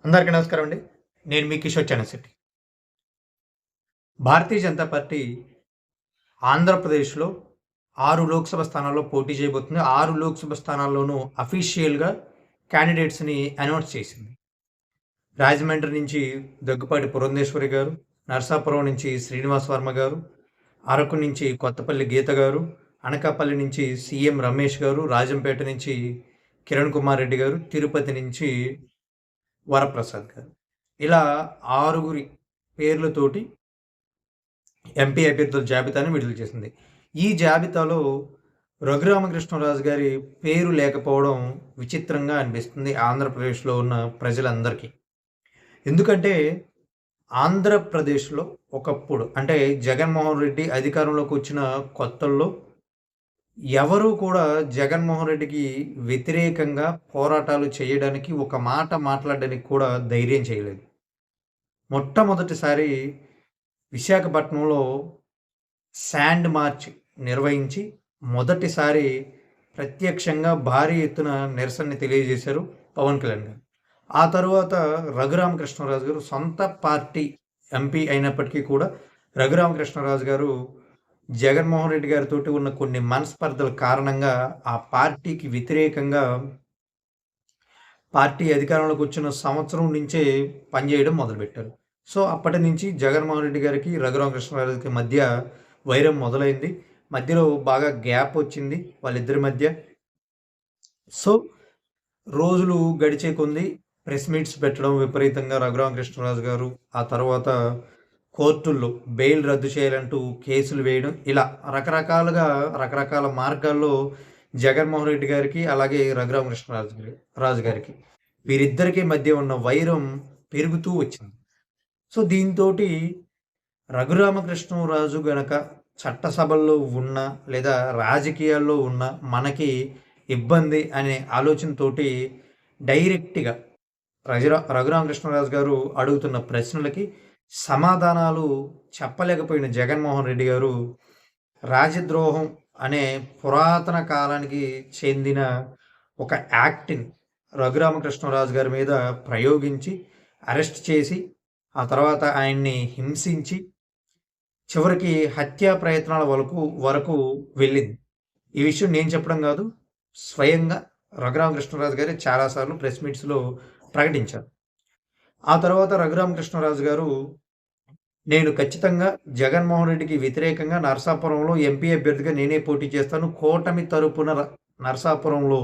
అందరికీ నమస్కారం అండి. నేను మీ కిషోర్ చనశెట్టి. భారతీయ జనతా పార్టీ ఆంధ్రప్రదేశ్‌లో 6 లోక్సభ స్థానాల్లో పోటీ చేయబోతుంది. 6 లోక్సభ స్థానాల్లోనూ అఫీషియల్‌గా క్యాండిడేట్స్‌ని అనౌన్స్ చేసింది. రాజమండ్రి నుంచి దగ్గుపాటి పురంధేశ్వరి గారు, నరసాపురం నుంచి శ్రీనివాస్ వర్మ గారు, అరకు నుంచి కొత్తపల్లి గీత గారు, అనకాపల్లి నుంచి సీఎం రమేష్ గారు, రాజంపేట నుంచి కిరణ్ కుమార్ రెడ్డి గారు, తిరుపతి నుంచి వరప్రసాద్ గారు. ఇలా 6గురి పేర్లతోటి ఎంపీ అభ్యర్థుల జాబితాను విడుదల చేసింది. ఈ జాబితాలో రఘురామకృష్ణరాజు గారి పేరు లేకపోవడం విచిత్రంగా అనిపిస్తుంది ఆంధ్రప్రదేశ్‌లో ఉన్న ప్రజలందరికీ. ఎందుకంటే ఆంధ్రప్రదేశ్‌లో ఒకప్పుడు అంటే జగన్మోహన్ రెడ్డి అధికారంలోకి వచ్చిన కొత్తల్లో ఎవరు కూడా జగన్మోహన్ రెడ్డికి వ్యతిరేకంగా పోరాటాలు చేయడానికి, ఒక మాట మాట్లాడడానికి కూడా ధైర్యం చేయలేదు. మొట్టమొదటిసారి విశాఖపట్నంలో శాండ్ మార్చ్ నిర్వహించి మొదటిసారి ప్రత్యక్షంగా భారీ ఎత్తున నిరసనని తెలియజేశారు పవన్ కళ్యాణ్ గారు. ఆ తరువాత రఘురామకృష్ణరాజు గారు సొంత పార్టీ ఎంపీ అయినప్పటికీ కూడా రఘురామకృష్ణరాజు గారు జగన్మోహన్ రెడ్డి గారితోటి ఉన్న కొన్ని మనస్పర్ధల కారణంగా ఆ పార్టీకి వ్యతిరేకంగా పార్టీ అధికారంలోకి వచ్చిన సంవత్సరం నుంచే పనిచేయడం మొదలుపెట్టారు. సో, అప్పటి నుంచి జగన్మోహన్ రెడ్డి గారికి, రఘురామకృష్ణరాజుకి మధ్య వైరం మొదలైంది. మధ్యలో బాగా గ్యాప్ వచ్చింది వాళ్ళిద్దరి మధ్య. సో, రోజులు గడిచే కొద్దీ ప్రెస్ మీట్స్ పెట్టడం విపరీతంగా రఘురామకృష్ణరాజు గారు, ఆ తర్వాత కోర్టుల్లో బెయిల్ రద్దు చేయాలంటూ కేసులు వేయడం, ఇలా రకరకాలుగా రకరకాల మార్గాల్లో జగన్మోహన్ రెడ్డి గారికి, అలాగే రాజు గారికి వీరిద్దరికీ మధ్య ఉన్న వైరం పెరుగుతూ వచ్చింది. సో, దీంతోటి రఘురామకృష్ణరాజు గనక చట్టసభల్లో ఉన్నా, లేదా రాజకీయాల్లో ఉన్నా మనకి ఇబ్బంది అనే ఆలోచనతోటి డైరెక్ట్‌గా రఘురామకృష్ణరాజు గారు అడుగుతున్న ప్రశ్నలకి సమాధానాలు చెప్పలేకపోయిన జగన్మోహన్ రెడ్డి గారు రాజద్రోహం అనే పురాతన కాలానికి చెందిన ఒక యాక్ట్‌ని రఘురామకృష్ణరాజు గారి మీద ప్రయోగించి అరెస్ట్ చేసి, ఆ తర్వాత ఆయన్ని హింసించి చివరికి హత్యా ప్రయత్నాల వరకు వెళ్ళింది. ఈ విషయం నేను చెప్పడం కాదు. స్వయంగా రఘురామకృష్ణరాజు గారే చాలా సార్లు ప్రెస్ మీట్స్‌లో ప్రకటించారు. ఆ తర్వాత రఘురామకృష్ణరాజు గారు, నేను ఖచ్చితంగా జగన్మోహన్ రెడ్డికి వ్యతిరేకంగా నరసాపురంలో ఎంపీ అభ్యర్థిగా నేనే పోటీ చేస్తాను. కూటమి తరపున నరసాపురంలో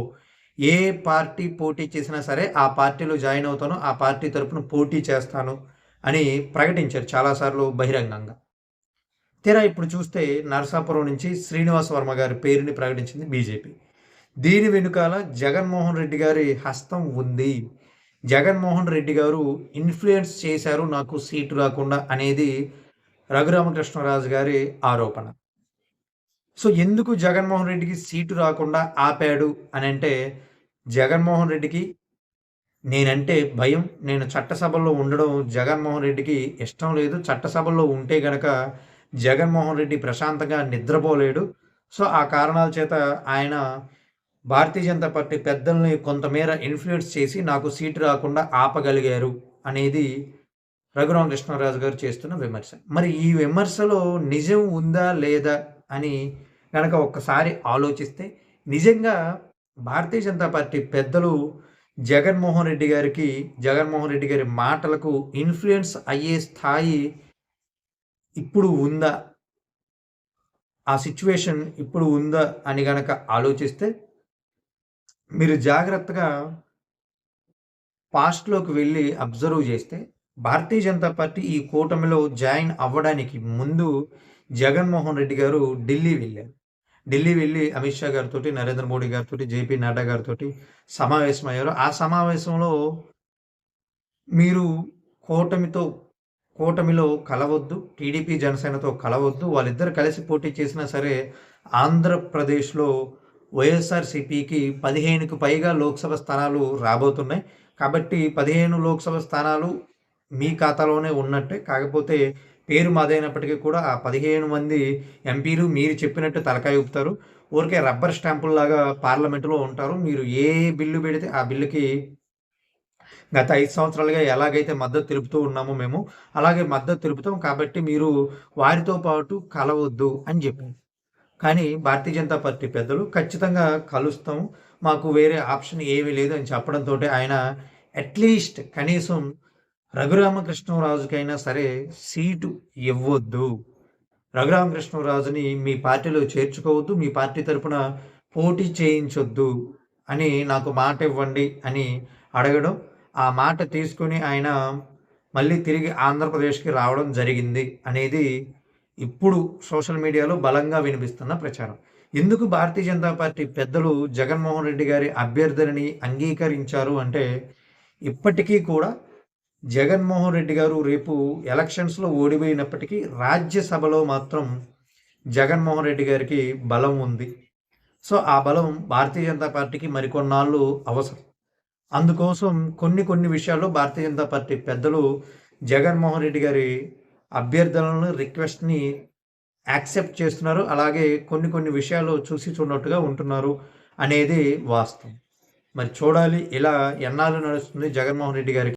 ఏ పార్టీ పోటీ చేసినా సరే ఆ పార్టీలో జాయిన్ అవుతాను. ఆ పార్టీ తరపున పోటీ చేస్తాను అని ప్రకటించారు చాలా సార్లు బహిరంగంగా. తీరా ఇప్పుడు చూస్తే నరసాపురం నుంచి శ్రీనివాస్ వర్మ గారి పేరుని ప్రకటించింది బీజేపీ. దీని వెనుకాల జగన్మోహన్ రెడ్డి గారి హస్తం ఉంది. జగన్మోహన్ రెడ్డి గారు ఇన్‌ఫ్లుయెన్స్ చేశారు నాకు సీటు రాకుండా అనేది రఘురామకృష్ణరాజు గారి ఆరోపణ. సో, ఎందుకు జగన్మోహన్ రెడ్డికి సీటు రాకుండా ఆపాడు అనంటే, జగన్మోహన్ రెడ్డికి నేనంటే భయం. నేను చట్టసభల్లో ఉండడం జగన్మోహన్ రెడ్డికి ఇష్టం లేదు. చట్టసభల్లో ఉంటే గనక జగన్మోహన్ రెడ్డి ప్రశాంతంగా నిద్రపోలేడు. సో, ఆ కారణాల చేత ఆయన భారతీయ జనతా పార్టీ పెద్దల్ని కొంతమేర ఇన్‌ఫ్లుయెన్స్ చేసి నాకు సీటు రాకుండా ఆపగలిగారు అనేది రఘురామకృష్ణరాజు గారు చేస్తున్న విమర్శ. మరి ఈ విమర్శలో నిజం ఉందా? లేదా? అని గనక ఒక్కసారి ఆలోచిస్తే నిజంగా భారతీయ జనతా పార్టీ పెద్దలు జగన్మోహన్ రెడ్డి గారి మాటలకు ఇన్‌ఫ్లుయెన్స్ అయ్యే స్థాయి ఇప్పుడు ఉందా? ఆ సిట్యుయేషన్ ఇప్పుడు ఉందా? అని గనక ఆలోచిస్తే మీరు జాగ్రత్తగా పాస్ట్‌లోకి వెళ్లి అబ్జర్వ్ చేస్తే భారతీయ జనతా పార్టీ ఈ కూటమిలో జాయిన్ అవ్వడానికి ముందు జగన్మోహన్ రెడ్డి గారు ఢిల్లీ వెళ్లారు. ఢిల్లీ వెళ్లి అమిత్ షా గారితోటి, నరేంద్ర మోడీ గారితోటి, జేపీ నడ్డా గారితోటి సమావేశమయ్యారు. ఆ సమావేశంలో మీరు కూటమితో కూటమిలో కలవద్దు. టీడీపీ, జనసేనతో కలవద్దు. వాళ్ళిద్దరూ కలిసి పోటీ చేసినా సరే ఆంధ్రప్రదేశ్‌లో వైఎస్ఆర్‌సీపీకి 15కి పైగా లోక్సభ స్థానాలు రాబోతున్నాయి. కాబట్టి 15 లోక్సభ స్థానాలు మీ ఖాతాలోనే ఉన్నట్టే. కాకపోతే పేరు మాదైనప్పటికీ కూడా ఆ 15 మంది ఎంపీలు మీరు చెప్పినట్టు తలకాయ ఊపుతారు. ఊరికే రబ్బర్ స్టాంపుల్లాగా పార్లమెంటులో ఉంటారు. మీరు ఏ బిల్లు పెడితే ఆ బిల్లుకి గత 5 సంవత్సరాలుగా ఎలాగైతే మద్దతు తెలుపుతూ ఉన్నామో మేము, అలాగే మద్దతు తెలుపుతాం కాబట్టి మీరు వారితో పాటు కలవొద్దు అని చెప్పారు. కానీ భారతీయ జనతా పార్టీ పెద్దలు ఖచ్చితంగా కలుస్తాం. మాకు వేరే ఆప్షన్ ఏమీ లేదు అని చెప్పడంతోటి ఆయన అట్‌లీస్ట్ కనీసం రఘురామకృష్ణరాజుకైనా సరే సీటు ఇవ్వొద్దు. రఘురామకృష్ణరాజుని మీ పార్టీలో చేర్చుకోవద్దు. మీ పార్టీ తరపున పోటీ చేయించొద్దు అని నాకు మాట ఇవ్వండి అని అడగడం. ఆ మాట తీసుకొని ఆయన మళ్ళీ తిరిగి ఆంధ్రప్రదేశ్‌కి రావడం జరిగింది అనేది ఇప్పుడు సోషల్ మీడియాలో బలంగా వినిపిస్తున్న ప్రచారం. ఎందుకు భారతీయ జనతా పార్టీ పెద్దలు జగన్మోహన్ రెడ్డి గారి అభ్యర్థనని అంగీకరించారు అంటే, ఇప్పటికీ కూడా జగన్మోహన్ రెడ్డి గారు రేపు ఎలక్షన్స్‌లో ఓడిపోయినప్పటికీ రాజ్యసభలో మాత్రం జగన్మోహన్ రెడ్డి గారికి బలం ఉంది. సో, ఆ బలం భారతీయ జనతా పార్టీకి మరికొన్నాళ్ళు అవసరం. అందుకోసం కొన్ని విషయాల్లో భారతీయ జనతా పార్టీ పెద్దలు జగన్మోహన్ రెడ్డి గారి అభ్యర్థనలను, రిక్వెస్ట్‌ని యాక్సెప్ట్ చేస్తున్నారు. అలాగే కొన్ని విషయాలు చూసి చూడనట్టుగా ఉంటున్నారు అనేది వాస్తవం. మరి చూడాలి ఇలా ఎన్నాళ్ళు నడుస్తుంది జగన్మోహన్ రెడ్డి గారికి